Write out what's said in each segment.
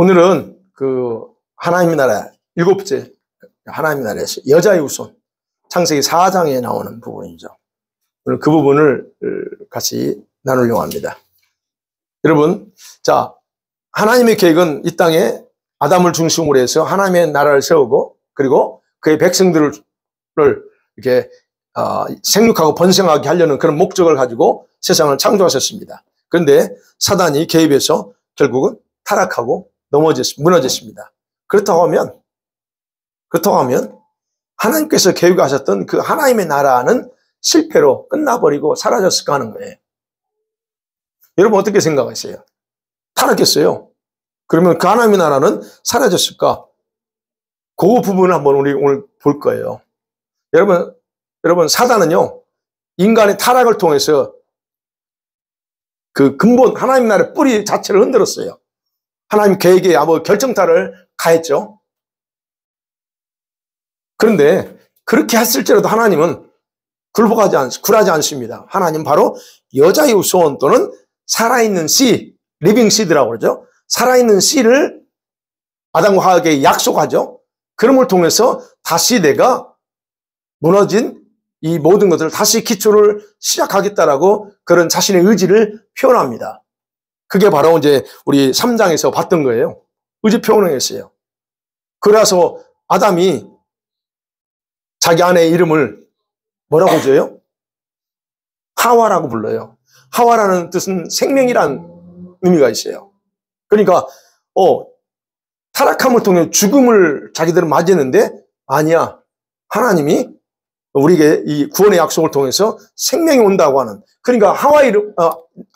오늘은 그 하나님의 나라 일곱째 하나님의 나라에서 여자의 후손 창세기 4장에 나오는 부분이죠. 오늘 그 부분을 같이 나누려고 합니다. 여러분, 자, 하나님의 계획은 이 땅에 아담을 중심으로 해서 하나님의 나라를 세우고 그리고 그의 백성들을 이렇게 생육하고 번성하게 하려는 그런 목적을 가지고 세상을 창조하셨습니다. 그런데 사단이 개입해서 결국은 타락하고 무너졌습니다. 그렇다고 하면 하나님께서 계획하셨던 그 하나님의 나라는 실패로 끝나버리고 사라졌을까 하는 거예요. 여러분 어떻게 생각하세요? 타락했어요. 그러면 그 하나님의 나라는 사라졌을까? 그 부분을 한번 우리 오늘 볼 거예요. 여러분 사단은요, 인간의 타락을 통해서 그 근본 하나님 나라의 뿌리 자체를 흔들었어요. 하나님 계획에 결정타를 가했죠. 그런데 그렇게 했을지라도 하나님은 굴하지 않습니다. 하나님 바로 여자의 후손 또는 살아있는 씨, 리빙 시드라고 그러죠. 살아있는 씨를 아담과 하와에게 약속하죠. 그럼을 통해서 다시 내가 무너진 이 모든 것들을 다시 기초를 시작하겠다라고 그런 자신의 의지를 표현합니다. 그게 바로 이제 우리 3장에서 봤던 거예요. 의지 표현을 했어요. 그래서 아담이 자기 아내의 이름을 뭐라고 줘요? 하와라고 불러요. 하와라는 뜻은 생명이란 의미가 있어요. 그러니까 타락함을 통해 죽음을 자기들은 맞이했는데 아니야. 하나님이 우리에게 이 구원의 약속을 통해서 생명이 온다고 하는, 그러니까 하와 이름,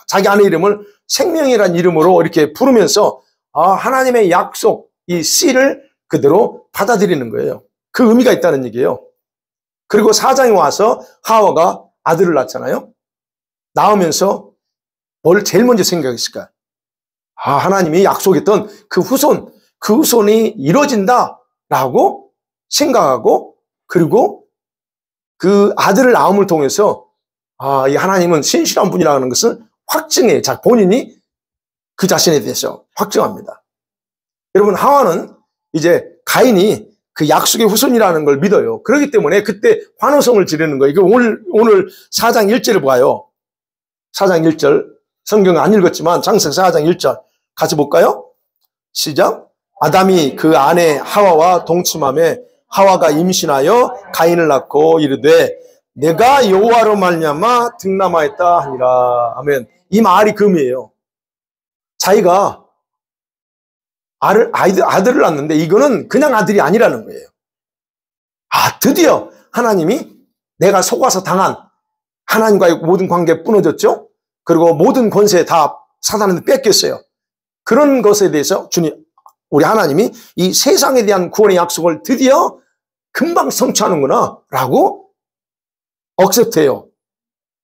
자기 아내 이름을 생명이란 이름으로 이렇게 부르면서 하나님의 약속, 이 씨를 그대로 받아들이는 거예요. 그 의미가 있다는 얘기예요. 그리고 4장에 와서 하와가 아들을 낳잖아요. 낳으면서 뭘 제일 먼저 생각했을까? 하나님이 약속했던 그 후손이 이루어진다라고 생각하고, 그리고 그 아들을 낳음을 통해서 이 하나님은 신실한 분이라는 것을 확증해, 본인이 그 자신에 대해서 확증합니다. 여러분, 하와는 이제 가인이 그 약속의 후손이라는 걸 믿어요. 그렇기 때문에 그때 환호성을 지르는 거예요. 오늘 4장 1절을 봐요. 4장 1절. 성경은 안 읽었지만 창세기 4장 1절 같이 볼까요? 시작. 아담이 그 아내 하와와 동침하며 하와가 임신하여 가인을 낳고 이르되 내가 여호와로 말미암아 득남하였다 하니라. 아멘. 이 말이 금이에요. 자기가 아들을 낳는데 이거는 그냥 아들이 아니라는 거예요. 드디어 하나님이 내가 속아서 당한 하나님과의 모든 관계 끊어졌죠. 그리고 모든 권세 다 사단한테 뺏겼어요. 그런 것에 대해서 우리 하나님이 이 세상에 대한 구원의 약속을 드디어 금방 성취하는구나 라고 억셉트해요.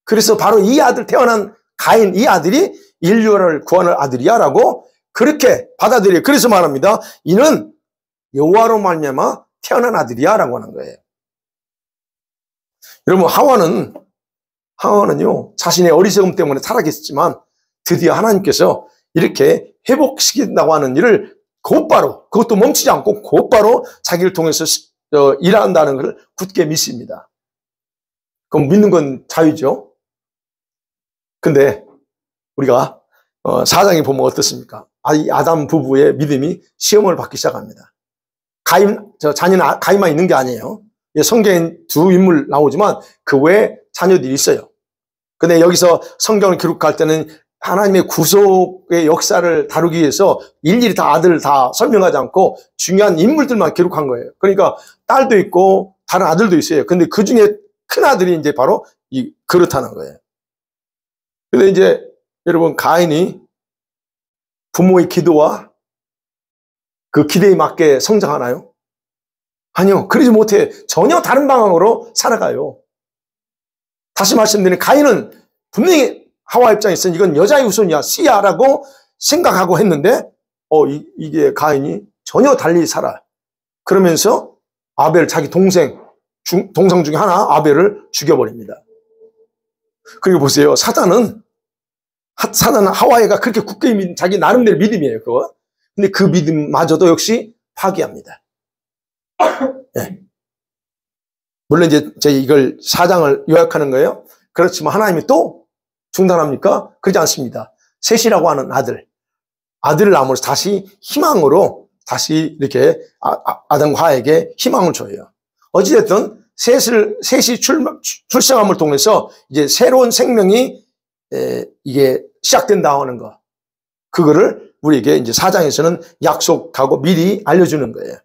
그래서 바로 이 아들 태어난 가인, 이 아들이 인류를 구원할 아들이야 라고 그렇게 받아들여요. 그래서 말합니다. 이는 여호와로 말미암아 태어난 아들이야 라고 하는 거예요. 여러분, 하와는요 자신의 어리석음 때문에 타락했지만 드디어 하나님께서 이렇게 회복시킨다고 하는 일을 곧바로, 그것도 멈추지 않고 곧바로 자기를 통해서 일한다는 것을 굳게 믿습니다. 그럼 믿는 건 자유죠. 근데 우리가 4장에 보면 어떻습니까? 이 아담 부부의 믿음이 시험을 받기 시작합니다. 자녀는 가인만 있는 게 아니에요. 성경에 두 인물 나오지만 그 외에 자녀들이 있어요. 근데 여기서 성경을 기록할 때는 하나님의 구속의 역사를 다루기 위해서 일일이 다 아들을 다 설명하지 않고 중요한 인물들만 기록한 거예요. 그러니까 딸도 있고 다른 아들도 있어요. 근데 그 중에 큰 아들이 이제 바로 그렇다는 거예요. 근데 이제 여러분, 가인이 부모의 기도와 그 기대에 맞게 성장하나요? 아니요. 그러지 못해. 전혀 다른 방향으로 살아가요. 다시 말씀드리면 가인은 분명히 하와 입장에서는 이건 여자의 후손이야, 씨야라고 생각하고 했는데 이게 가인이 전혀 달리 살아. 그러면서 자기 동생 중에 하나 아벨을 죽여버립니다. 그리고 보세요. 사단은 하와이가 그렇게 굳게 믿는 자기 나름대로 믿음이에요. 그거. 근데 그 믿음마저도 역시 파기합니다. 네. 물론 이제 이걸 사장을 요약하는 거예요. 그렇지만 하나님이 또 중단합니까? 그러지 않습니다. 셋이라고 하는 아들을 낳음으로써 다시 희망으로 다시 이렇게 아담과 하와에게 희망을 줘요. 어찌됐든 셋이 출생함을 통해서 이제 새로운 생명이 이게 시작된다고 하는 거. 그거를 우리에게 이제 4장에서는 약속하고 미리 알려주는 거예요.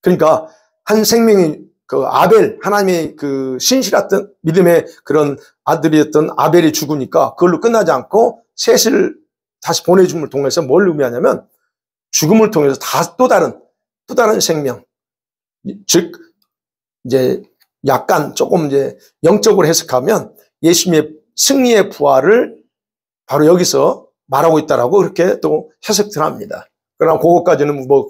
그러니까 한 생명이 그 아벨, 하나님의 그 신실했던 믿음의 그런 아들이었던 아벨이 죽으니까 그걸로 끝나지 않고 셋을 다시 보내줌을 통해서 뭘 의미하냐면 죽음을 통해서 또 다른 생명. 즉, 이제 약간 조금 이제 영적으로 해석하면 예수님의 승리의 부활을 바로 여기서 말하고 있다라고 그렇게 또 해석을 합니다. 그러나 그것까지는 뭐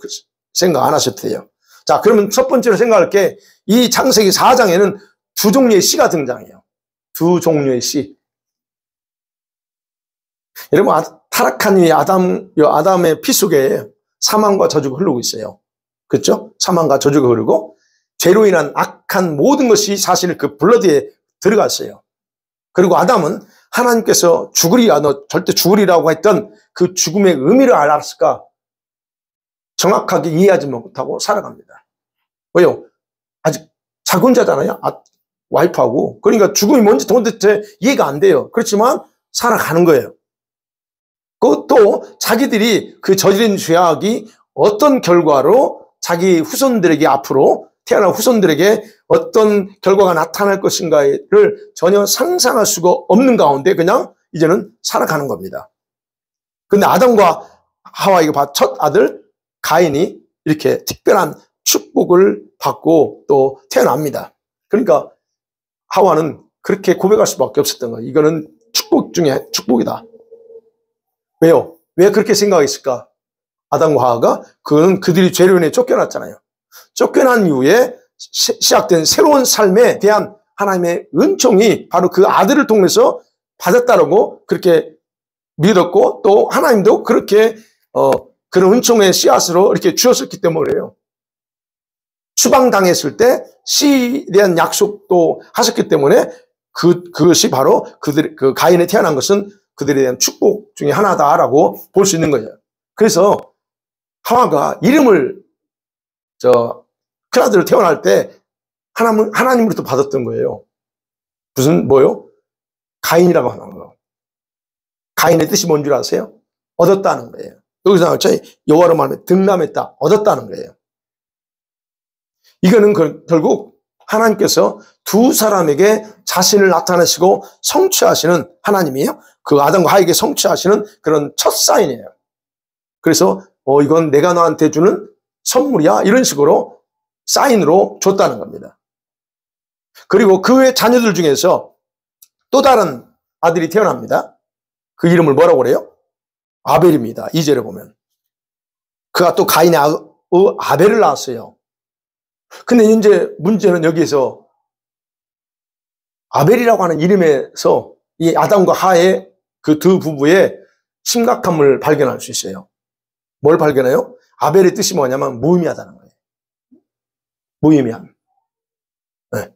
생각 안 하셔도 돼요. 자, 그러면 첫 번째로 생각할 게 이 창세기 4장에는 두 종류의 씨가 등장해요. 두 종류의 씨. 여러분, 타락한 이 아담의 피 속에 사망과 저주가 흐르고 있어요. 그렇죠? 사망과 저주가 흐르고 죄로 인한 악한 모든 것이 사실 그 블러드에 들어갔어요. 그리고 아담은 하나님께서 죽으리라, 너 절대 죽으리라고 했던 그 죽음의 의미를 알았을까? 정확하게 이해하지 못하고 살아갑니다. 왜요? 아직 자군자잖아요. 와이프하고. 그러니까 죽음이 뭔지 도대체 이해가 안 돼요. 그렇지만 살아가는 거예요. 그것도 자기들이 그 저지른 죄악이 어떤 결과로 자기 후손들에게 앞으로 태어날 후손들에게 어떤 결과가 나타날 것인가를 전혀 상상할 수가 없는 가운데 그냥 이제는 살아가는 겁니다. 근데 아담과 하와에게 첫 아들 가인이 이렇게 특별한 축복을 받고 또 태어납니다. 그러니까 하와는 그렇게 고백할 수밖에 없었던 거예요. 이거는 축복 중에 축복이다. 왜요? 왜 그렇게 생각했을까? 아담과 하와가 그거는 그들이 죄로 인해 쫓겨났잖아요. 쫓겨난 이후에 시작된 새로운 삶에 대한 하나님의 은총이 바로 그 아들을 통해서 받았다라고 그렇게 믿었고 또 하나님도 그렇게 그런 은총의 씨앗으로 이렇게 주었었기 때문에요. 추방당했을 때 씨에 대한 약속도 하셨기 때문에 그것이 바로 그 가인에 태어난 것은 그들에 대한 축복 중에 하나다라고 볼 수 있는 거예요. 그래서 하와가 이름을 큰아들을 태어날 때 하나님으로부터 받았던 거예요. 뭐요? 가인이라고 하는 거. 가인의 뜻이 뭔 줄 아세요? 얻었다는 거예요. 여기서 여호와로 말하면 득남했다, 얻었다는 거예요. 이거는 결국 하나님께서 두 사람에게 자신을 나타내시고 성취하시는 하나님이에요. 그 아담과 하와에게 성취하시는 그런 첫 사인이에요. 그래서 이건 내가 너한테 주는 선물이야 이런 식으로 사인으로 줬다는 겁니다. 그리고 그의 자녀들 중에서 또 다른 아들이 태어납니다. 그 이름을 뭐라고 그래요? 아벨입니다. 2절에 보면 그가 또 가인의 아벨을 낳았어요. 근데 이제 문제는 여기에서 아벨이라고 하는 이름에서 이 아담과 하와의 그 두 부부의 심각함을 발견할 수 있어요. 뭘 발견해요? 아벨의 뜻이 뭐냐면 무의미하다는 거예요. 무의미함. 네.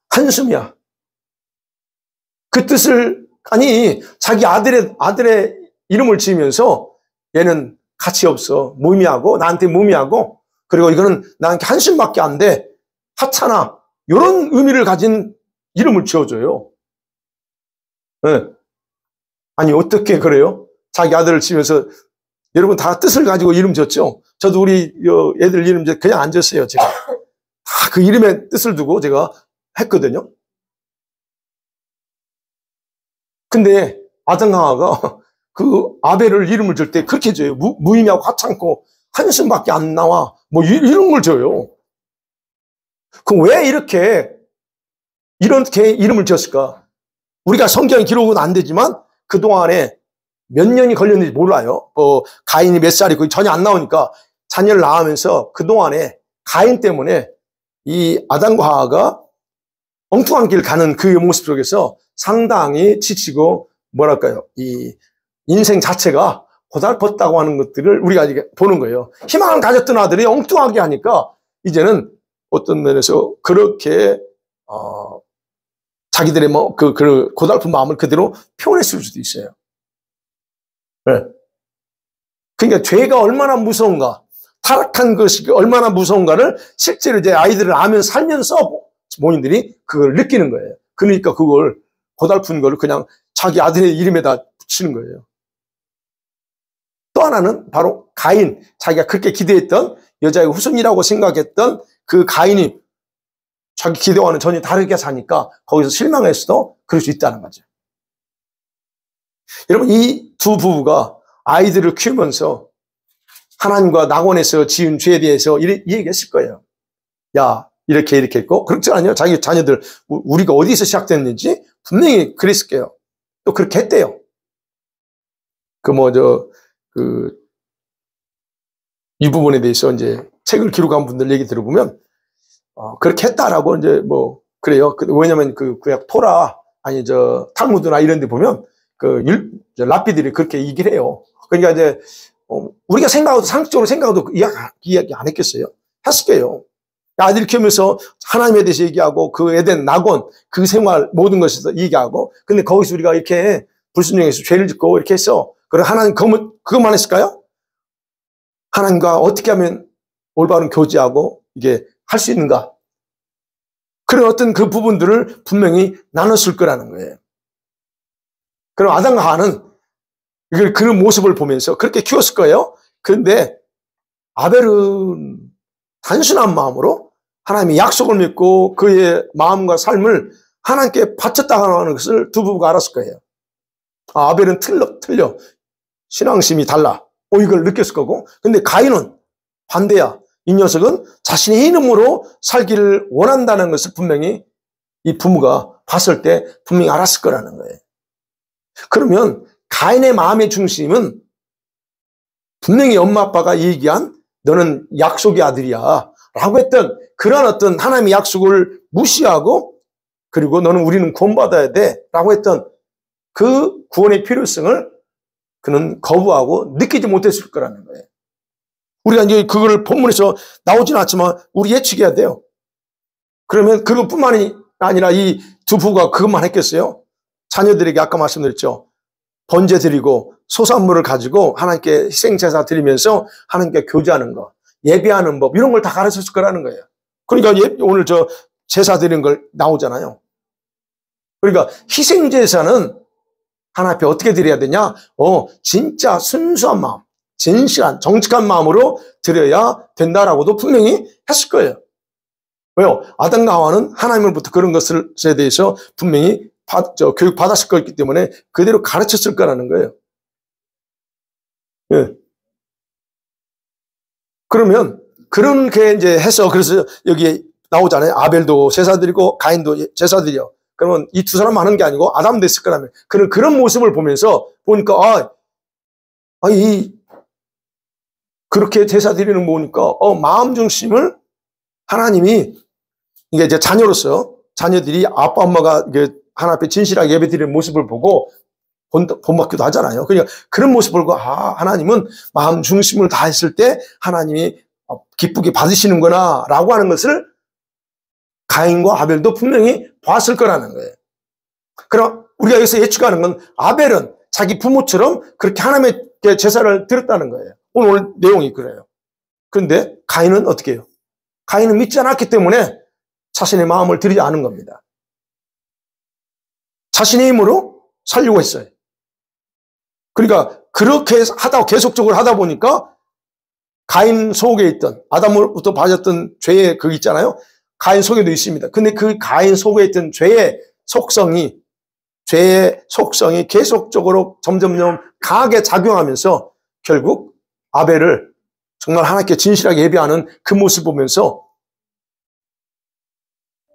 한숨이야. 그 뜻을 자기 아들의 이름을 지으면서 얘는 가치 없어. 무의미하고 나한테 무의미하고 그리고 이거는 나한테 한숨밖에 안 돼. 하찮아. 이런 의미를 가진 이름을 지어줘요. 네. 아니 어떻게 그래요? 자기 아들을 지으면서 여러분 다 뜻을 가지고 이름 지었죠? 저도 우리 애들 이름 그냥 안 지었어요. 제가 다 그 이름에 뜻을 두고 제가 했거든요. 근데 아담과 하와가 그 아벨을 이름을 줄 때 그렇게 줘요. 무의미하고 하찮고 한숨밖에 안 나와. 뭐 이런 걸 줘요. 그럼 왜 이렇게 이름을 지었을까? 우리가 성경에 기록은 안 되지만 그동안에 몇 년이 걸렸는지 몰라요. 가인이 몇 살이고 전혀 안 나오니까 자녀를 낳으면서 그동안에 가인 때문에 이 아담과 하와가 엉뚱한 길 가는 그 모습 속에서 상당히 지치고 뭐랄까요? 이 인생 자체가 고달팠다고 하는 것들을 우리가 이제 보는 거예요. 희망을 가졌던 아들이 엉뚱하게 하니까 이제는 어떤 면에서 그렇게 자기들의 그 고달픈 마음을 그대로 표현했을 수도 있어요. 네. 그러니까 죄가 얼마나 무서운가, 타락한 것이 얼마나 무서운가를 실제로 이제 아이들을 살면서 본인들이 그걸 느끼는 거예요. 그러니까 그걸 고달픈 걸 그냥 자기 아들의 이름에다 붙이는 거예요. 또 하나는 바로 가인, 자기가 그렇게 기대했던 여자의 후손이라고 생각했던 그 가인이 자기 기대와는 전혀 다르게 사니까 거기서 실망했어도 그럴 수 있다는 거죠. 여러분, 이 두 부부가 아이들을 키우면서 하나님과 낙원에서 지은 죄에 대해서 이 얘기했을 거예요. 야, 이렇게 했고, 그렇지 않아요? 자기 자녀들, 우리가 어디서 시작됐는지 분명히 그랬을 거예요. 또 그렇게 했대요. 이 부분에 대해서 이제 책을 기록한 분들 얘기 들어보면, 그렇게 했다라고 이제 그래요. 왜냐면 구약 토라, 탈무드나 이런 데 보면, 랍비들이 그렇게 얘기를 해요. 그러니까 이제, 우리가 상식적으로 생각해도 이야기 안 했겠어요? 했을 거예요. 아들 키우면서 하나님에 대해서 얘기하고, 그 에덴, 낙원, 그 생활, 모든 것에서 얘기하고, 근데 거기서 우리가 이렇게 불순종해서 죄를 짓고 이렇게 했어. 그럼 하나님 그것만 했을까요? 하나님과 어떻게 하면 올바른 교제하고 이게 할 수 있는가? 그런 어떤 그 부분들을 분명히 나눴을 거라는 거예요. 그럼 아담과 하와는 그런 모습을 보면서 그렇게 키웠을 거예요. 그런데 아벨은 단순한 마음으로 하나님의 약속을 믿고 그의 마음과 삶을 하나님께 바쳤다는 것을 두 부부가 알았을 거예요. 아벨은 틀려. 신앙심이 달라. 이걸 느꼈을 거고. 근데 가인은 반대야. 이 녀석은 자신의 이름으로 살기를 원한다는 것을 분명히 이 부모가 봤을 때 분명히 알았을 거라는 거예요. 그러면 가인의 마음의 중심은 분명히 엄마 아빠가 얘기한 너는 약속의 아들이야 라고 했던 그런 어떤 하나님의 약속을 무시하고 그리고 우리는 구원받아야 돼 라고 했던 그 구원의 필요성을 그는 거부하고 느끼지 못했을 거라는 거예요. 우리가 이제 그걸 본문에서 나오지는 않지만 우리 예측해야 돼요. 그러면 그것뿐만이 아니라 이 두 부부가 그것만 했겠어요? 자녀들에게 아까 말씀드렸죠. 번제 드리고 소산물을 가지고 하나님께 희생제사 드리면서 하나님께 교제하는 거, 예배하는 법 이런 걸 다 가르쳤을 거라는 거예요. 그러니까 오늘 제사 드리는 걸 나오잖아요. 그러니까 희생제사는 하나님 앞에 어떻게 드려야 되냐? 진짜 순수한 마음, 진실한 정직한 마음으로 드려야 된다라고도 분명히 했을 거예요. 왜요? 아담과 하와는 하나님으로부터 그런 것에 대해서 분명히 교육 받았을 거기 때문에 그대로 가르쳤을 거라는 거예요. 예. 그러면 그렇게 이제 해서 그래서 여기에 나오잖아요. 아벨도 제사 드리고 가인도 제사 드려. 그러면 이 두 사람 하는 게 아니고 아담도 했을 거라면 그런 모습을 보니까 그렇게 제사 드리는 거 보니까 마음 중심을 하나님이 이게 이제 자녀들이 아빠 엄마가 하나님 앞에 진실하게 예배 드리는 모습을 보고 본받기도 하잖아요. 그러니까 그런 모습을 보고 하나님은 마음 중심을 다했을 때 하나님이 기쁘게 받으시는구나 라고 하는 것을 가인과 아벨도 분명히 봤을 거라는 거예요. 그럼 우리가 여기서 예측하는 건 아벨은 자기 부모처럼 그렇게 하나님의 제사를 드렸다는 거예요. 오늘 내용이 그래요. 그런데 가인은 어떻게 해요? 가인은 믿지 않았기 때문에 자신의 마음을 드리지 않은 겁니다. 자신의 힘으로 살려고 했어요. 그러니까 그렇게 계속적으로 하다 보니까 가인 속에 있던 아담으로부터 받았던 죄의 그거 있잖아요. 가인 속에도 있습니다. 근데 그 가인 속에 있던 죄의 속성이 계속적으로 점점점 강하게 작용하면서 결국 아벨을 정말 하나님께 진실하게 예배하는 그 모습을 보면서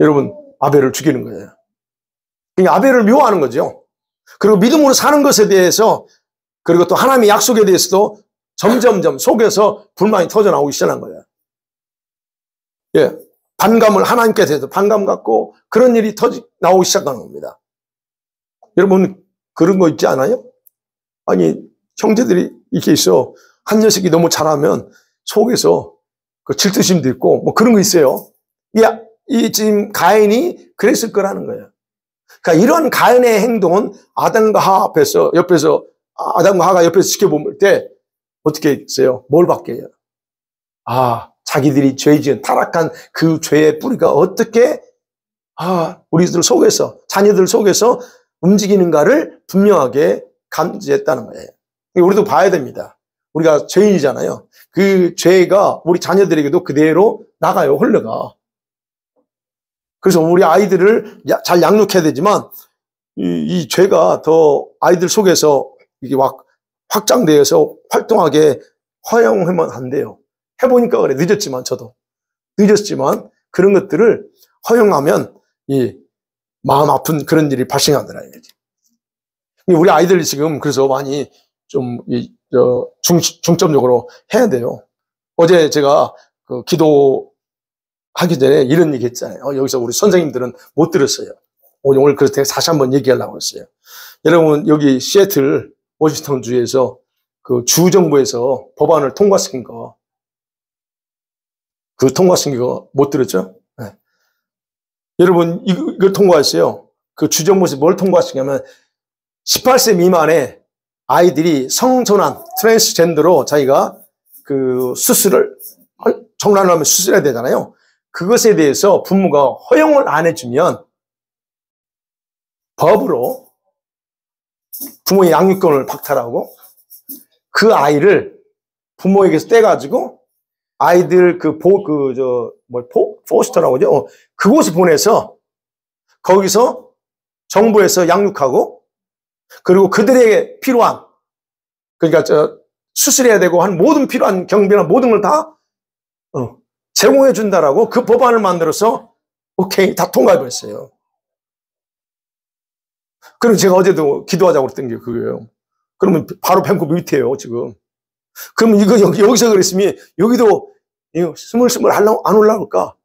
여러분 아벨을 죽이는 거예요. 그러니까 아벨을 미워하는 거죠. 그리고 믿음으로 사는 것에 대해서 그리고 또 하나님의 약속에 대해서도 점점점 속에서 불만이 터져나오기 시작한 거예요. 예, 반감을 하나님께 대해서 반감 갖고 그런 일이 나오기 시작하는 겁니다. 여러분 그런 거 있지 않아요? 아니 형제들이 이렇게 있어. 한 녀석이 너무 잘하면 속에서 그 질투심도 있고 뭐 그런 거 있어요. 이 지금 가인이 그랬을 거라는 거예요. 그러니까 이러한 가인의 행동은 아담과 하와 아담과 하와가 옆에서 지켜볼 때 어떻게 했어요? 뭘 바뀌어요? 자기들이 죄 지은 타락한 그 죄의 뿌리가 어떻게 우리들 속에서, 자녀들 속에서 움직이는가를 분명하게 감지했다는 거예요. 우리도 봐야 됩니다. 우리가 죄인이잖아요. 그 죄가 우리 자녀들에게도 그대로 나가요, 흘러가. 그래서 우리 아이들을 잘 양육해야 되지만, 이 죄가 더 아이들 속에서 이게 확장되어서 활동하게 허용하면 안 돼요. 해보니까 그래. 늦었지만, 저도. 늦었지만, 그런 것들을 허용하면, 마음 아픈 그런 일이 발생하더라. 우리 아이들이 지금 그래서 많이 좀, 중점적으로 해야 돼요. 어제 제가 그 기도하기 전에 이런 얘기 했잖아요. 여기서 우리 선생님들은 못 들었어요. 오늘 그래서 다시 한번 얘기하려고 했어요. 여러분, 여기 시애틀, 워싱턴 주에서 그 주정부에서 법안을 통과시킨 거, 통과시킨 거 못 들었죠? 네. 여러분, 이걸 통과했어요. 그 주정부에서 뭘 통과시키냐면, 18세 미만의 아이들이 성전환, 트랜스젠더로 자기가 그 정란을 하면 수술해야 되잖아요. 그것에 대해서 부모가 허용을 안 해주면 법으로 부모의 양육권을 박탈하고 그 아이를 부모에게서 떼가지고 아이들 포스터라고 하죠. 그곳에 보내서 거기서 정부에서 양육하고 그리고 그들에게 필요한, 그러니까 수술해야 되고 한 모든 필요한 경비나 모든 걸 다 제공해 준다라고 그 법안을 만들어서 오케이 다 통과해버렸어요. 그럼 제가 어제도 기도하자고 그랬던 게 그거예요. 그러면 바로 밴쿠버 밑에요 지금. 그럼 이거 여기서 그랬으면 여기도 스물스물 안 올라올까?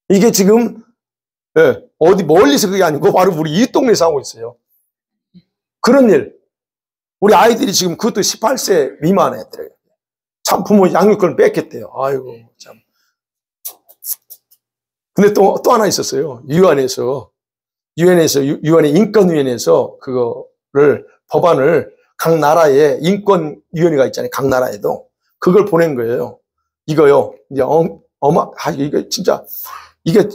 이게 지금 어디 멀리서 그게 아니고 바로 우리 이 동네에서 하고 있어요. 그런 일. 우리 아이들이 지금 그것도 18세 미만 애들. 참 부모 양육권을 뺏겠대요. 아이고, 참. 근데 또 하나 있었어요. 유엔의 인권위원회에서 그거를, 법안을 각 나라에 인권위원회가 있잖아요. 각 나라에도. 그걸 보낸 거예요. 이거요. 이제 이게 진짜, 이걸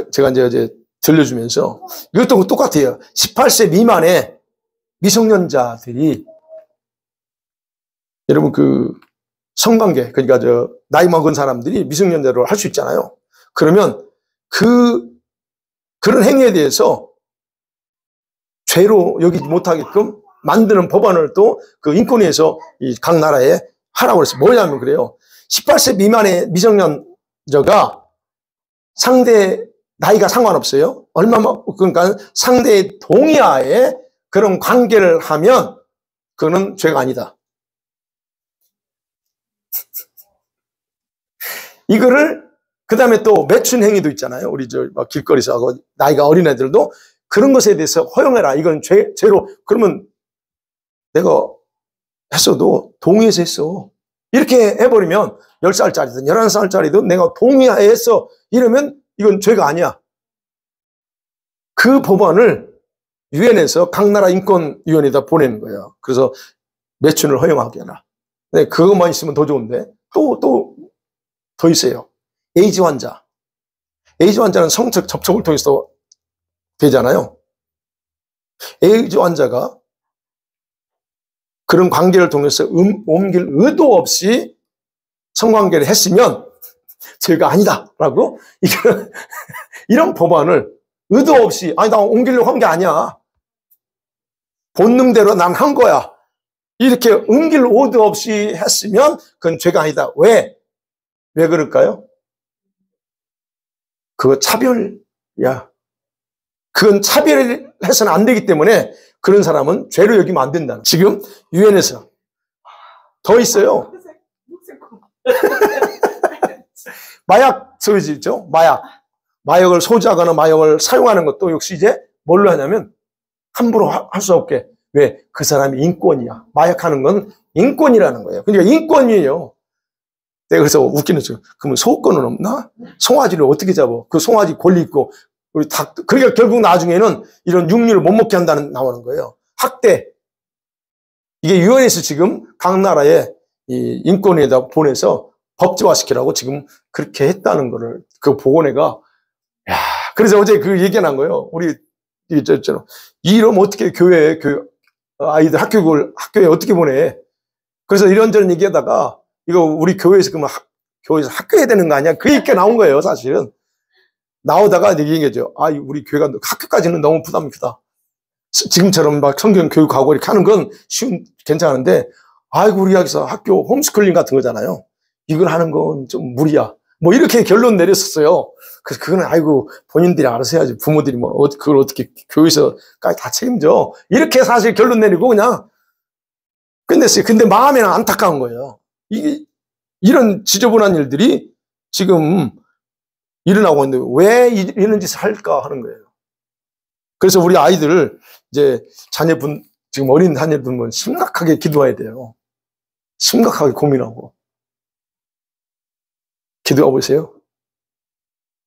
제가 이제 어제 들려주면서 이것도 똑같아요. 18세 미만의 미성년자들이 여러분 그 성관계, 그러니까 나이 먹은 사람들이 미성년자로 할 수 있잖아요. 그러면 그런 행위에 대해서 죄로 여기지 못하게끔 만드는 법안을 또 그 인권위에서 각 나라에 하라고 그랬어요. 뭐냐면 그래요. 18세 미만의 미성년자가 상대 나이가 상관없어요. 그러니까 상대의 동의하에 그런 관계를 하면 그거는 죄가 아니다. 이거를 그다음에 또 매춘 행위도 있잖아요. 우리 길거리에서 하고 나이가 어린 애들도 그런 것에 대해서 허용해라. 이건 죄로. 그러면 내가 했어도 동의해서 했어. 이렇게 해버리면 10살짜리든 11살짜리든 내가 동의했어. 이러면 이건 죄가 아니야. 그 법안을 유엔에서 각 나라 인권위원회에다 보내는 거예요. 그래서 매춘을 허용하게 해라. 네, 그것만 있으면 더 좋은데 더 있어요. 에이즈 환자. 에이즈 환자는 성적 접촉을 통해서 되잖아요. 에이즈 환자가 그런 관계를 통해서 옮길 의도 없이 성관계를 했으면 죄가 아니다라고 이런 법안을 의도 없이 나 옮기려고 한 게 아니야. 본능대로 난 한 거야. 이렇게 옮길 의도 없이 했으면 그건 죄가 아니다. 왜 그럴까요? 그거 차별이야. 그건 차별해서는 안 되기 때문에 그런 사람은 죄로 여기면 안 된다. 지금 유엔에서 더 있어요. 마약 소유지 있죠? 마약을 소지하거나 마약을 사용하는 것도 역시 이제 뭘로 하냐면 함부로 할 수 없게 왜? 그 사람이 인권이야. 마약하는 건 인권이라는 거예요. 그러니까 인권이에요. 내가 그래서 웃기는 줄. 그러면 소권은 없나? 송아지를 어떻게 잡아? 그 송아지 권리 있고, 우리 닭, 그러니까 결국 나중에는 이런 육류를 못 먹게 한다는, 나오는 거예요. 학대. 이게 유엔에서 지금 각 나라에 이 인권위에다 보내서 법제화시키라고 지금 그렇게 했다는 거를, 그 보고 내가, 야, 그래서 어제 그 얘기가 난 거예요. 우리, 이러면 어떻게 교회에, 아이들 학교에 어떻게 보내? 그래서 이런저런 얘기하다가, 이거 우리 교회에서 그러면 교회에서 학교해야 되는 거 아니야? 그 얘기가 나온 거예요, 사실은. 나오다가 얘기하죠. 아, 우리 교회가 학교까지는 너무 부담이 크다. 지금처럼 막 성경 교육하고 이렇게 하는 건 괜찮은데, 아이고, 우리 여기서 학교 홈스쿨링 같은 거잖아요. 이걸 하는 건 좀 무리야. 뭐 이렇게 결론 내렸었어요. 그래서 그건 아이고, 본인들이 알아서 해야지. 부모들이 뭐, 그걸 어떻게 교회에서까지 다 책임져. 이렇게 사실 결론 내리고 그냥 끝냈어요. 근데 마음에는 안타까운 거예요. 이런 지저분한 일들이 지금 일어나고 있는데 왜 이런 짓을 할까 하는 거예요. 그래서 우리 아이들, 이제 자녀분, 지금 어린 자녀분은 심각하게 기도해야 돼요. 심각하게 고민하고. 기도해 보세요.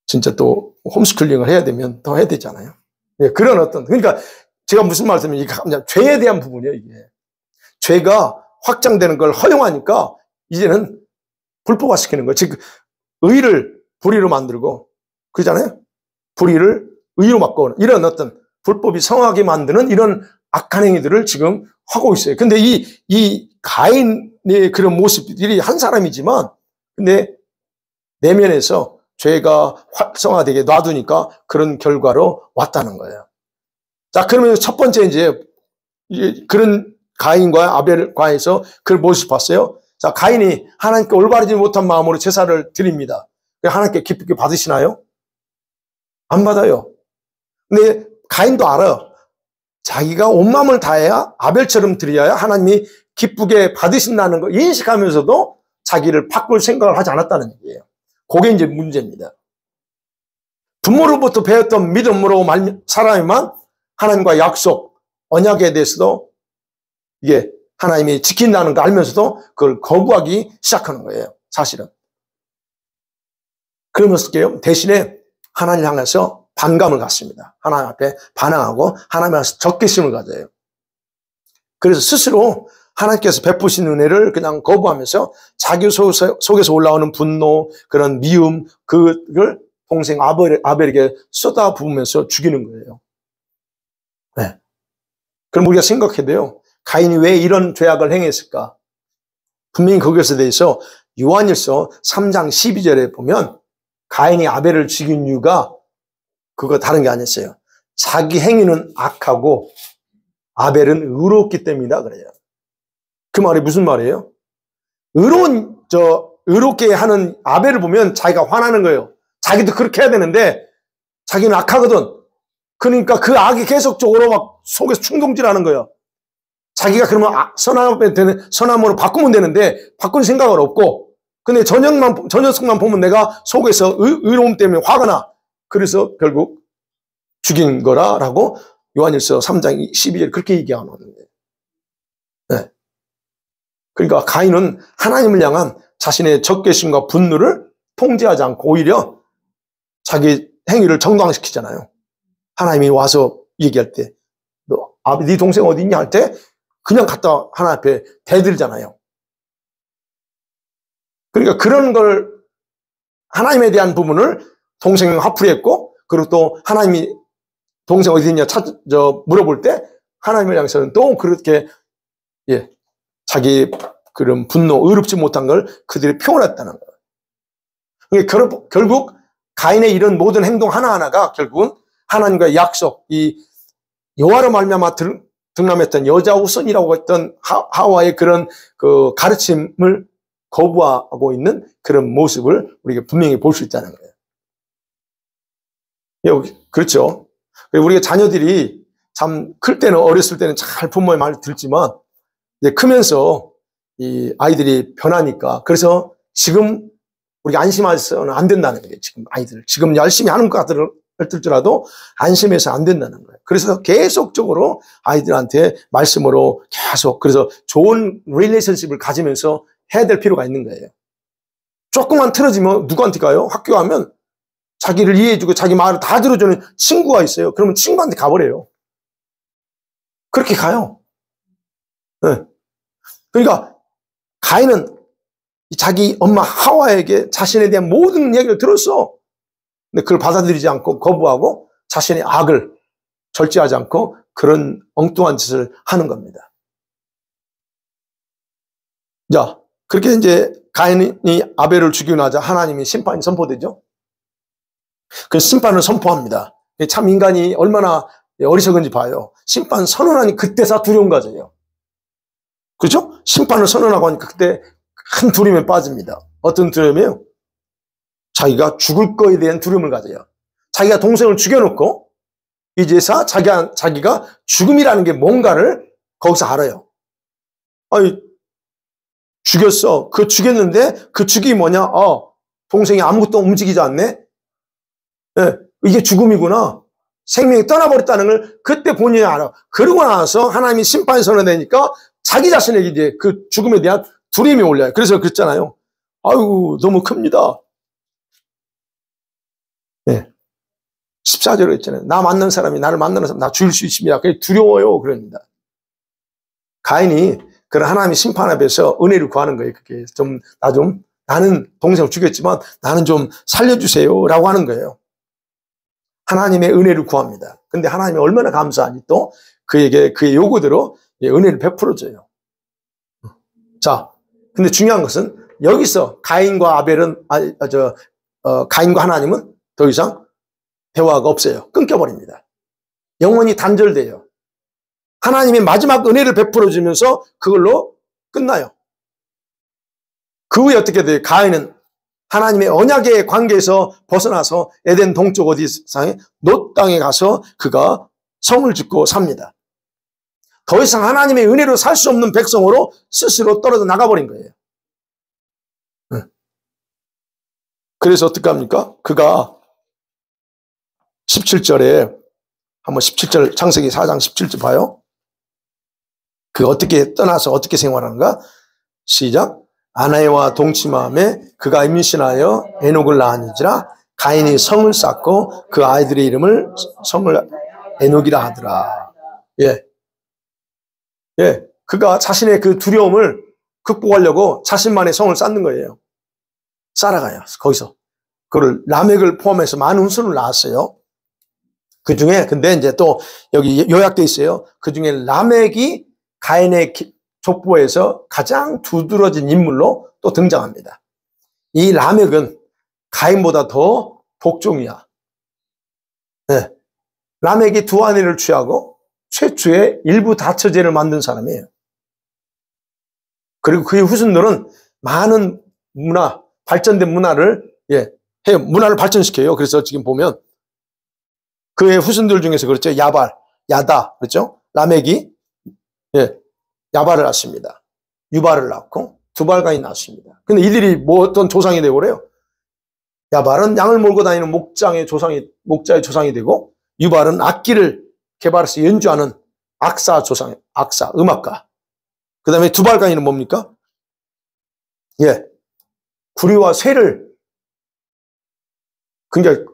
진짜 또 홈스쿨링을 해야 되면 더 해야 되잖아요. 네, 그런 어떤, 그러니까 제가 무슨 말씀이냐면 이게 그냥 죄에 대한 부분이에요, 이게. 죄가 확장되는 걸 허용하니까 이제는 불법화시키는 거예요. 즉, 의를 불의로 만들고, 그러잖아요? 불의를 의로 바꾸는 이런 어떤 불법이 성하게 만드는 이런 악한 행위들을 지금 하고 있어요. 근데 이 가인의 그런 모습들이 한 사람이지만, 근데 내면에서 죄가 활성화되게 놔두니까 그런 결과로 왔다는 거예요. 자, 그러면 첫 번째 이제 그런 가인과 아벨과에서 그 모습 봤어요. 자, 가인이 하나님께 올바르지 못한 마음으로 제사를 드립니다. 하나님께 기쁘게 받으시나요? 안 받아요. 근데 가인도 알아. 자기가 온 마음을 다해야 아벨처럼 드려야 하나님이 기쁘게 받으신다는 걸 인식하면서도 자기를 바꿀 생각을 하지 않았다는 얘기예요. 그게 이제 문제입니다. 부모로부터 배웠던 믿음으로 사람이만 하나님과 약속, 언약에 대해서도 이게 하나님이 지킨다는 거 알면서도 그걸 거부하기 시작하는 거예요. 사실은. 그러면서 대신에 하나님을 향해서 반감을 갖습니다. 하나님 앞에 반항하고 하나님 앞에서 적개심을 가져요. 그래서 스스로 하나님께서 베푸신 은혜를 그냥 거부하면서 자기 속에서 올라오는 분노, 그런 미움, 그걸 동생 아벨에게 쏟아부으면서 죽이는 거예요. 네. 그럼 우리가 생각해야 돼요. 가인이 왜 이런 죄악을 행했을까? 분명히 거기에 대해서 요한일서 3장 12절에 보면 가인이 아벨을 죽인 이유가 그거 다른 게 아니었어요. 자기 행위는 악하고 아벨은 의롭기 때문이다 그래요. 그 말이 무슨 말이에요? 의롭게 하는 아벨을 보면 자기가 화나는 거예요. 자기도 그렇게 해야 되는데 자기는 악하거든. 그러니까 그 악이 계속적으로 막 속에서 충동질하는 거예요. 자기가 그러면 선함으로 바꾸면 되는데 바꿀 생각은 없고, 근데 저녁만 보면 내가 속에서 의로움 때문에 화가 나. 그래서 결국 죽인 거라고 요한일서 3장 12절 그렇게 얘기하는 거예요. 네. 그러니까 가인은 하나님을 향한 자신의 적개심과 분노를 통제하지 않고 오히려 자기 행위를 정당시키잖아요. 하나님이 와서 얘기할 때, 네 동생 어디 있냐 할 때 그냥 갖다 하나님 앞에 대들잖아요. 그러니까 그런 걸 하나님에 대한 부분을 동생은 화풀이했고, 그리고 또 하나님이 동생 어디 있냐 물어볼 때 하나님을 향해서는 또 그렇게 자기 그런 분노, 의롭지 못한 걸 그들이 표현했다는 거예요. 그러니까 결국 가인의 이런 모든 행동 하나하나가 결국은 하나님과의 약속, 이 여호와로 말미암아 등남했던 여자 우선이라고 했던 하와의 그런 그 가르침을 거부하고 있는 그런 모습을 우리가 분명히 볼 수 있다는 거예요. 그렇죠. 우리가 자녀들이 참 클 때는, 어렸을 때는 잘 부모의 말을 듣지만 이제 크면서 이 아이들이 변하니까, 그래서 지금 우리가 안심해서는 안 된다는 거예요. 지금 아이들 지금 열심히 하는 것 할지라도 안심해서 안 된다는 거예요. 그래서 계속적으로 아이들한테 말씀으로 계속, 그래서 좋은 릴레이션십을 가지면서 해야 될 필요가 있는 거예요. 조금만 틀어지면 누구한테 가요? 학교 가면 자기를 이해해주고 자기 말을 다 들어주는 친구가 있어요. 그러면 친구한테 가버려요. 그렇게 가요. 네. 그러니까 가인은 자기 엄마 하와에게 자신에 대한 모든 얘기를 들었어. 근데 그걸 받아들이지 않고 거부하고 자신의 악을 절제하지 않고 그런 엉뚱한 짓을 하는 겁니다. 자, 그렇게 이제 가인이 아벨을 죽이고 나자 하나님이 심판이 선포되죠. 그 심판을 선포합니다. 참 인간이 얼마나 어리석은지 봐요. 심판 선언하니 그때서 두려움 가져요. 그렇죠? 심판을 선언하고 하니까 그때 큰 두려움에 빠집니다. 어떤 두려움이에요? 자기가 죽을 거에 대한 두려움을 가져요. 자기가 동생을 죽여놓고 이제서 자기가 죽음이라는 게 뭔가를 거기서 알아요. 아니, 죽였어. 그 죽였는데 그 죽임이 뭐냐? 동생이 아무것도 움직이지 않네? 네, 이게 죽음이구나. 생명이 떠나버렸다는 걸 그때 본인이 알아. 그러고 나서 하나님이 심판이 선언되니까 자기 자신에게 이제 그 죽음에 대한 두려움이 올려요. 그래서 그랬잖아요. 아이고, 너무 큽니다. 네. 14절에 있잖아요. 나 만난 사람이 나를 만나는 사람 나 죽일 수 있습니다. 그게 두려워요. 그럽니다. 가인이 그런 하나님의 심판 앞에서 은혜를 구하는 거예요. 그게 나는 동생을 죽였지만 나는 좀 살려주세요. 라고 하는 거예요. 하나님의 은혜를 구합니다. 근데 하나님이 얼마나 감사하니 또 그에게 그의 요구대로 은혜를 베풀어줘요. 자, 근데 중요한 것은 여기서 가인과 아벨은, 가인과 하나님은 더 이상 대화가 없어요. 끊겨버립니다. 영원히 단절돼요. 하나님이 마지막 은혜를 베풀어주면서 그걸로 끝나요. 그 후에 어떻게 돼요? 가인은 하나님의 언약의 관계에서 벗어나서 에덴 동쪽 어디상에 놋 땅에 가서 그가 성을 짓고 삽니다. 더 이상 하나님의 은혜로 살 수 없는 백성으로 스스로 떨어져 나가버린 거예요. 그래서 어떻게 합니까? 그가 17절에 한번 17절 창세기 4장 17절 봐요. 그 어떻게 떠나서 어떻게 생활하는가? 시작. 아내와 동침함에 그가 임신하여 에녹을 낳았는지라 가인이 성을 쌓고 그 아이들의 이름을 성을 에녹이라 하더라. 그가 자신의 그 두려움을 극복하려고 자신만의 성을 쌓는 거예요. 쌓아가요. 거기서 그걸 라멕을 포함해서 많은 후손을 낳았어요. 그 중에 근데 이제 또 여기 요약돼 있어요. 그 중에 라멕이 가인의 족보에서 가장 두드러진 인물로 또 등장합니다. 이 라멕은 가인보다 더 복종이야. 네. 라멕이 두 아내를 취하고 최초의 일부 다처제를 만든 사람이에요. 그리고 그의 후손들은 많은 문화, 발전된 문화를 해요. 문화를 발전시켜요. 그래서 지금 보면 그의 후손들 중에서 그렇죠. 야발, 야다, 그렇죠? 라멕이 야발을 낳습니다. 유발을 낳고 두발가이 낳습니다. 근데 이들이 뭐 어떤 조상이 되고 그래요? 야발은 양을 몰고 다니는 목자의 조상이 되고 유발은 악기를 개발해서 연주하는 악사, 음악가. 그 다음에 두발가이는 뭡니까? 구리와 쇠를, 그러니까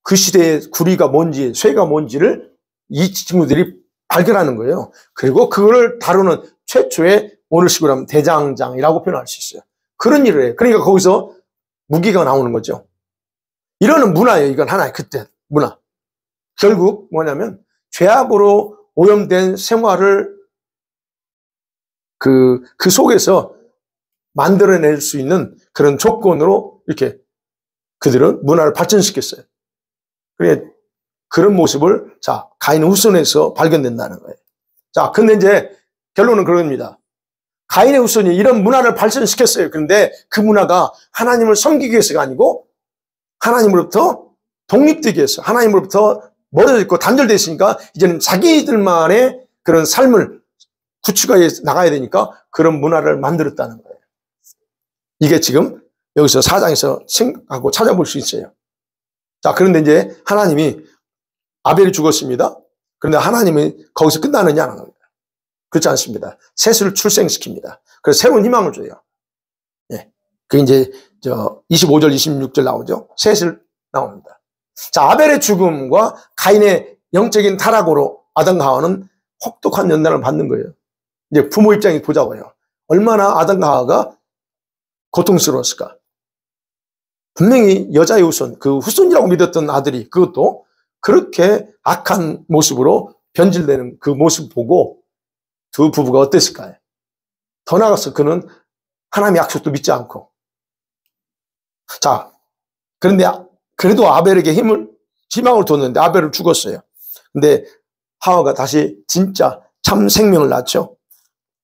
그 시대의 구리가 뭔지, 쇠가 뭔지를 이 친구들이 발견하는 거예요. 그리고 그거를 다루는 최초의 오늘 식으로 하면 대장장이라고 표현할 수 있어요. 그런 일을 해요. 그러니까 거기서 무기가 나오는 거죠. 이러는 문화예요. 이건 하나의 그때 문화. 결국 뭐냐면 죄악으로 오염된 생활을 그 속에서 만들어낼 수 있는 그런 조건으로 이렇게 그들은 문화를 발전시켰어요. 그런 모습을 가인의 후손에서 발견된다는 거예요. 근데 이제 결론은 그겁니다. 가인의 후손이 이런 문화를 발전시켰어요. 그런데 그 문화가 하나님을 섬기기 위해서가 아니고 하나님으로부터 독립되기 위해서, 하나님으로부터 멀어져 있고 단절되어 있으니까 이제는 자기들만의 그런 삶을 구축하여 나가야 되니까 그런 문화를 만들었다는 거예요. 이게 지금 여기서 4장에서 생각하고 찾아볼 수 있어요. 자, 그런데 이제 하나님이 아벨이 죽었습니다. 그런데 하나님이 거기서 끝나느냐는 겁니다. 그렇지 않습니다. 셋을 출생시킵니다. 그래서 새로운 희망을 줘요. 예. 그게 이제 25절, 26절 나오죠. 셋을 나옵니다. 자, 아벨의 죽음과 가인의 영적인 타락으로 아담과 하와는 혹독한 연단을 받는 거예요. 이제 부모 입장에 보자고요. 얼마나 아담과 하와가 고통스러웠을까. 분명히 여자의 후손, 그 후손이라고 믿었던 아들이 그것도 그렇게 악한 모습으로 변질되는 그 모습 보고 두 부부가 어땠을까요? 더 나아가서 그는 하나님의 약속도 믿지 않고. 자, 그런데 그래도 아벨에게 희망을 뒀는데 아벨은 죽었어요. 근데 하와가 다시 진짜 참 생명을 낳죠.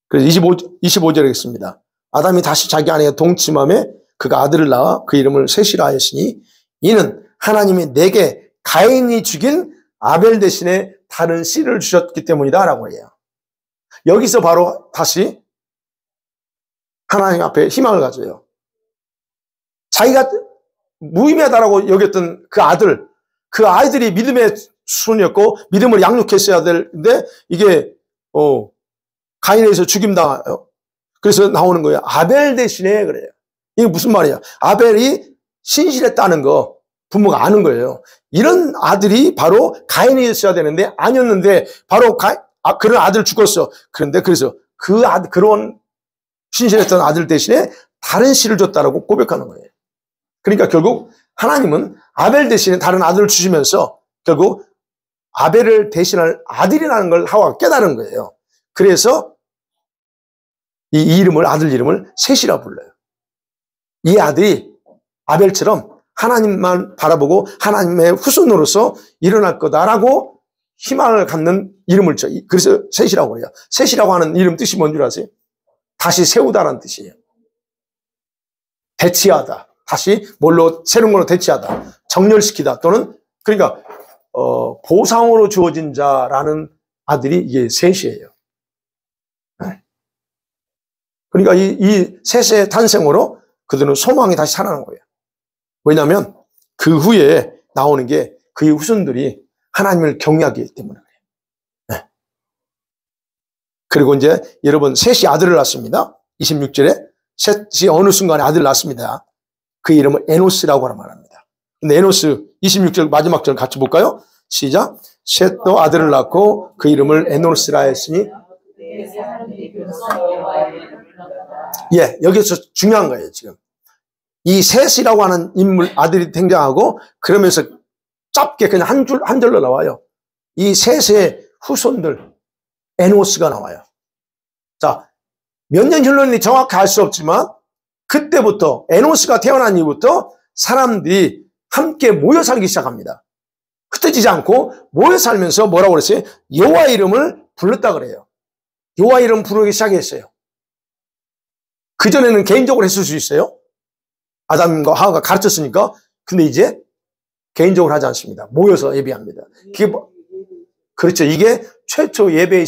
그래서 25절에 있습니다. 아담이 다시 자기 아내가 동침함에 그가 아들을 낳아 그 이름을 셋이라 하였으니 이는 하나님이 내게 가인이 죽인 아벨 대신에 다른 씨를 주셨기 때문이다 라고 해요. 여기서 바로 다시 하나님 앞에 희망을 가져요. 자기가 무의미하다라고 여겼던 그 아이들이 믿음의 수순이었고 믿음을 양육했어야 되는데 이게 가인에 의해서 죽임당해요. 그래서 나오는 거예요. 아벨 대신에 그래요. 이게 무슨 말이야? 아벨이 신실했다는 거 부모가 아는 거예요. 이런 아들이 바로 가인이 있어야 되는데 아니었는데 바로 그런 아들 죽었어. 그런데 그래서 그런 신실했던 아들 대신에 다른 씨를 줬다라고 고백하는 거예요. 그러니까 결국 하나님은 아벨 대신에 다른 아들을 주시면서 결국 아벨을 대신할 아들이라는 걸 하와가 깨달은 거예요. 그래서 이 아들 이름을 셋이라 불러요. 이 아들이 아벨처럼 하나님만 바라보고 하나님의 후손으로서 일어날 거다라고 희망을 갖는 이름을 줘. 그래서 셋이라고 그래요. 셋이라고 하는 이름 뜻이 뭔 줄 아세요? 다시 세우다라는 뜻이에요. 대치하다. 다시 새로운 걸로 대치하다. 정렬시키다. 또는 그러니까 보상으로 주어진 자라는 아들이 이게 셋이에요. 그러니까 이 셋의 탄생으로 그들은 소망이 다시 살아난 거예요. 왜냐하면 그 후에 나오는 게 그의 후손들이 하나님을 경외하기 때문에 그래요. 네. 그리고 이제 여러분 셋이 아들을 낳습니다. 26절에 셋이 어느 순간에 아들을 낳습니다. 그 이름을 에노스라고 말합니다. 근데 에노스 26절 마지막 절 같이 볼까요? 시작. 셋도 아들을 낳고 그 이름을 에노스라 했으니 예, 여기서 중요한 거예요, 지금. 이 셋이라고 하는 아들이 등장하고, 그러면서 짧게 그냥 한 절로 나와요. 이 셋의 후손들, 에노스가 나와요. 자, 몇 년 흘렀는지 정확히 알 수 없지만, 그때부터, 에노스가 태어난 이후부터 사람들이 함께 모여 살기 시작합니다. 흩어지지 않고 모여 살면서 뭐라고 그랬어요? 여호와 이름을 불렀다 그래요. 여호와 이름 부르기 시작했어요. 그전에는 개인적으로 했을 수 있어요. 아담과 하와가 가르쳤으니까. 근데 이제 개인적으로 하지 않습니다. 모여서 예배합니다. 그렇죠. 이게 최초 예배의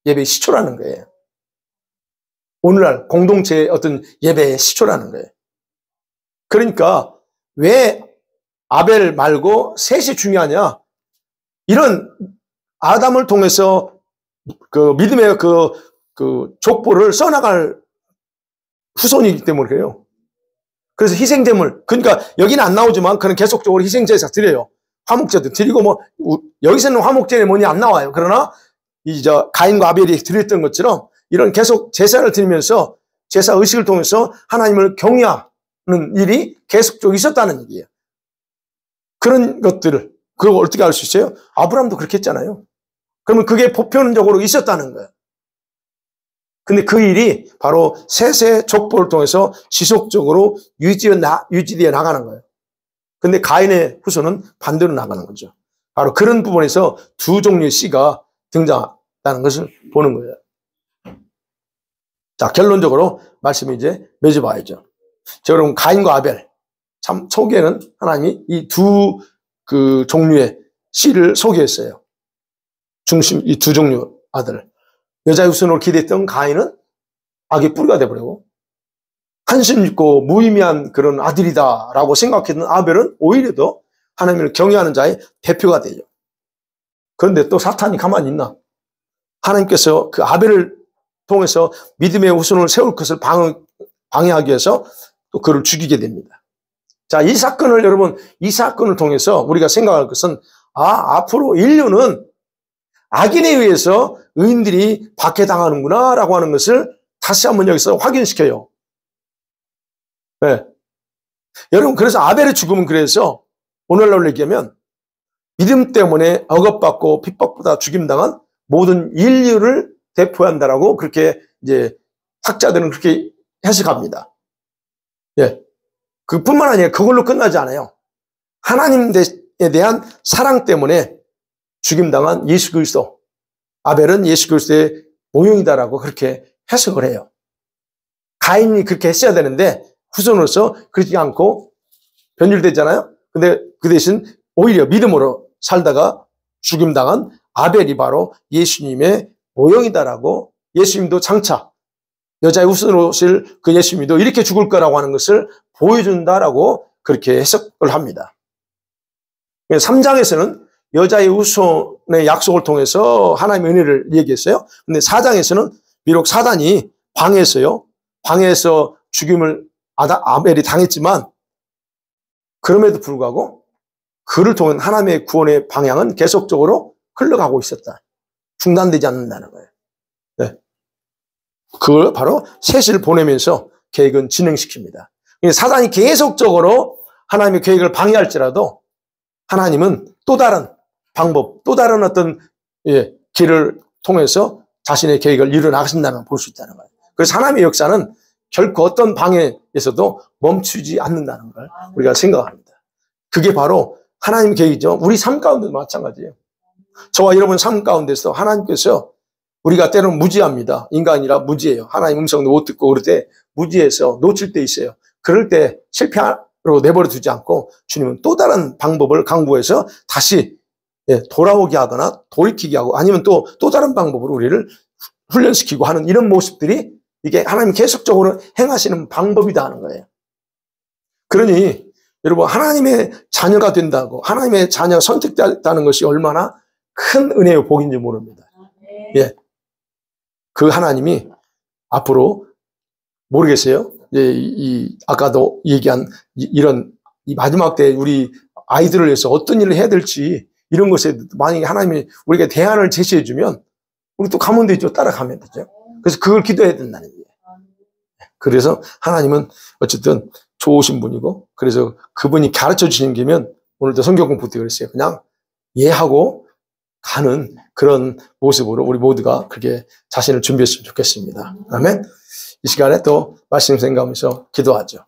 예배의 시초라는 거예요. 오늘날 공동체의 어떤 예배의 시초라는 거예요. 그러니까 왜 아벨 말고 셋이 중요하냐? 이런 아담을 통해서 그 믿음의 그 족보를 써나갈 후손이기 때문에 그래요. 그래서 희생제물, 그러니까 여기는 안 나오지만 그는 계속적으로 희생제사 드려요. 화목제도 드리고 여기서는 화목제는 뭐니 안 나와요. 그러나 가인과 아벨이 드렸던 것처럼 이런 계속 제사를 드리면서 제사 의식을 통해서 하나님을 경외하는 일이 계속적으로 있었다는 얘기예요. 그런 것들을 그걸 어떻게 알 수 있어요? 아브라함도 그렇게 했잖아요. 그러면 그게 보편적으로 있었다는 거예요. 근데 그 일이 바로 셋의 족보를 통해서 지속적으로 유지되어 나가는 거예요. 근데 가인의 후손은 반대로 나가는 거죠. 바로 그런 부분에서 두 종류의 씨가 등장한다는 것을 보는 거예요. 자, 결론적으로 말씀을 이제 맺어봐야죠. 자, 여러분, 가인과 아벨. 참, 초기에는 하나님이 이 두 종류의 씨를 소개했어요. 이 두 종류 아들. 여자의 후손으로 기대했던 가인은 악의 뿌리가 되어버리고, 한심 있고 무의미한 그런 아들이다라고 생각했던 아벨은 오히려 더 하나님을 경외하는 자의 대표가 되죠. 그런데 또 사탄이 가만히 있나? 하나님께서 그 아벨을 통해서 믿음의 후손을 세울 것을 방해하기 위해서 또 그를 죽이게 됩니다. 자, 이 사건을 여러분, 이 사건을 통해서 우리가 생각할 것은 앞으로 인류는 악인에 의해서 의인들이 박해당하는구나 라고 하는 것을 다시 한번 여기서 확인시켜요. 네. 여러분, 그래서 아벨의 죽음은 그래서 오늘날로 얘기하면 믿음 때문에 억압받고 핍박보다 죽임당한 모든 인류를 대표한다라고 그렇게 이제 학자들은 그렇게 해석합니다. 예. 그뿐만 아니라 그걸로 끝나지 않아요. 하나님에 대한 사랑 때문에 죽임당한 예수 그리스도. 아벨은 예수 그리스도의 모형이다라고 그렇게 해석을 해요. 가인이 그렇게 했어야 되는데 후손으로서 그러지 않고 변질되잖아요. 근데 그 대신 오히려 믿음으로 살다가 죽임당한 아벨이 바로 예수님의 모형이다라고 예수님도 장차 여자의 후손으로 오실 그 예수님도 이렇게 죽을 거라고 하는 것을 보여준다라고 그렇게 해석을 합니다. 3장에서는 여자의 후손의 약속을 통해서 하나님의 은혜를 얘기했어요. 근데 4장에서는 비록 사단이 방해해서 죽임을 아벨이 당했지만 그럼에도 불구하고 그를 통한 하나님의 구원의 방향은 계속적으로 흘러가고 있었다. 중단되지 않는다는 거예요. 네. 그걸 바로 셋을 보내면서 계획은 진행시킵니다. 사단이 계속적으로 하나님의 계획을 방해할지라도 하나님은 또 다른 방법, 또 다른 어떤 길을 통해서 자신의 계획을 이루어나가신다는 걸 볼 수 있다는 거예요. 그래서 하나님의 역사는 결코 어떤 방해에서도 멈추지 않는다는 걸 우리가 생각합니다. 그게 바로 하나님의 계획이죠. 우리 삶 가운데도 마찬가지예요. 저와 여러분 삶 가운데서 하나님께서 우리가 때로는 무지합니다. 인간이라 무지해요. 하나님 음성도 못 듣고 그럴 때 무지해서 놓칠 때 있어요. 그럴 때 실패로 내버려 두지 않고 주님은 또 다른 방법을 강구해서 다시 돌아오게 하거나 돌이키게 하고 아니면 또 다른 방법으로 우리를 훈련시키고 하는 이런 모습들이 이게 하나님 계속적으로 행하시는 방법이다 하는 거예요. 그러니 여러분 하나님의 자녀가 된다고 하나님의 자녀가 선택됐다는 것이 얼마나 큰 은혜의 복인지 모릅니다. 예, 그 하나님이 앞으로 모르겠어요. 아까도 얘기한 이런 이 마지막 때 우리 아이들을 위해서 어떤 일을 해야 될지 이런 것에 만약에 하나님이 우리에게 대안을 제시해 주면 우리 또 가면 되죠. 따라가면 되죠. 그래서 그걸 기도해야 된다는 거예요. 그래서 하나님은 어쨌든 좋으신 분이고 그래서 그분이 가르쳐 주시는 게면 오늘도 성경 공부 때 그랬어요. 그냥 이해하고 가는 그런 모습으로 우리 모두가 그렇게 자신을 준비했으면 좋겠습니다. 아멘. 이 시간에 또 말씀 생각하면서 기도하죠.